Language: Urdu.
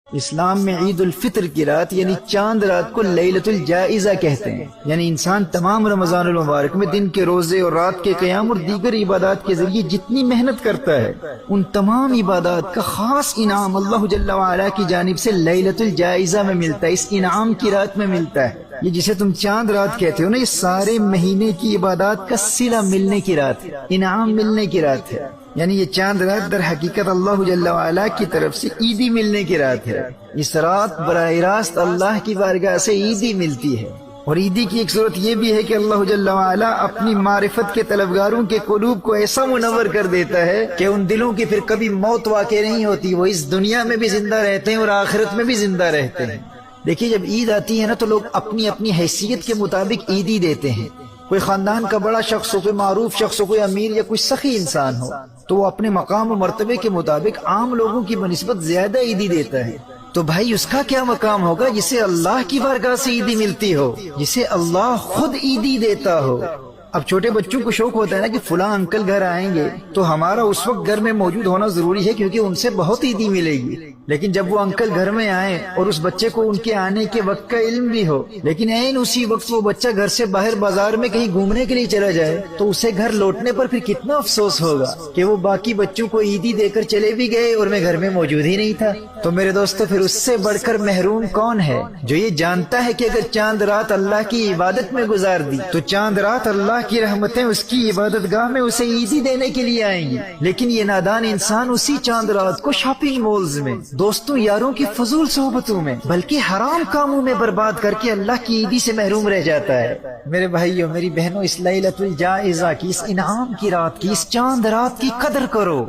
اسلام میں عید الفطر کی رات یعنی چاند رات کو لیلۃ الجائزہ کہتے ہیں، یعنی انسان تمام رمضان المبارک میں دن کے روزے اور رات کے قیام اور دیگر عبادات کے ذریعے جتنی محنت کرتا ہے ان تمام عبادات کا خاص انعام اللہ جل وعلا کی جانب سے لیلۃ الجائزہ میں ملتا ہے، اس انعام کی رات میں ملتا ہے۔ یہ جسے تم چاند رات کہتے ہو نا، یہ سارے مہینے کی عبادات کا صلہ ملنے کی رات ہے، انعام ملنے کی رات ہے۔ یعنی یہ چاند رات در حقیقت اللہ جل وعلا کی طرف سے عیدی ملنے کی رات ہے۔ اس رات براہ راست اللہ کی بارگاہ سے عیدی ملتی ہے، اور عیدی کی ایک صورت یہ بھی ہے کہ اللہ جل وعلا اپنی معرفت کے طلبگاروں کے قلوب کو ایسا منور کر دیتا ہے کہ ان دلوں کی پھر کبھی موت واقع نہیں ہوتی، وہ اس دنیا میں بھی زندہ رہتے ہیں اور آخرت میں بھی زندہ رہتے ہیں۔ دیکھیے جب عید آتی ہے نا تو لوگ اپنی اپنی حیثیت کے مطابق عیدی دیتے ہیں۔ کوئی خاندان کا بڑا شخص ہو، کوئی معروف شخص ہو، کوئی امیر یا کوئی سخی انسان ہو تو وہ اپنے مقام و مرتبے کے مطابق عام لوگوں کی بنسبت زیادہ عیدی دیتا ہے۔ تو بھائی اس کا کیا مقام ہوگا جسے اللہ کی بارگاہ سے عیدی ملتی ہو، جسے اللہ خود عیدی دیتا ہو۔ اب چھوٹے بچوں کو شوق ہوتا ہے نا کہ فلاں انکل گھر آئیں گے تو ہمارا اس وقت گھر میں موجود ہونا ضروری ہے کیونکہ ان سے بہت عیدی ملے گی۔ لیکن جب وہ انکل گھر میں آئیں اور اس بچے کو ان کے آنے کے وقت کا علم بھی ہو، لیکن عین اسی وقت وہ بچہ گھر سے باہر بازار میں کہیں گھومنے کے لیے چلا جائے تو اسے گھر لوٹنے پر پھر کتنا افسوس ہوگا کہ وہ باقی بچوں کو عیدی دے کر چلے بھی گئے اور میں گھر میں موجود ہی نہیں تھا۔ تو میرے دوستو پھر اس سے بڑھ کر محروم کون ہے جو یہ جانتا ہے کہ اگر چاند رات اللہ کی عبادت میں گزار دی تو چاند رات اللہ کی رحمتیں اس کی عبادت گاہ میں اسے عیدی دینے کے لیے آئیں گی، لیکن یہ نادان انسان اسی چاند رات کو شاپنگ مالز میں، دوستوں یاروں کی فضول صحبتوں میں، بلکہ حرام کاموں میں برباد کر کے اللہ کی عیدی سے محروم رہ جاتا ہے۔ میرے بھائیوں میری بہنوں، اس لیلۃ الجائزہ کی، اس انعام کی رات کی، اس چاند رات کی قدر کرو۔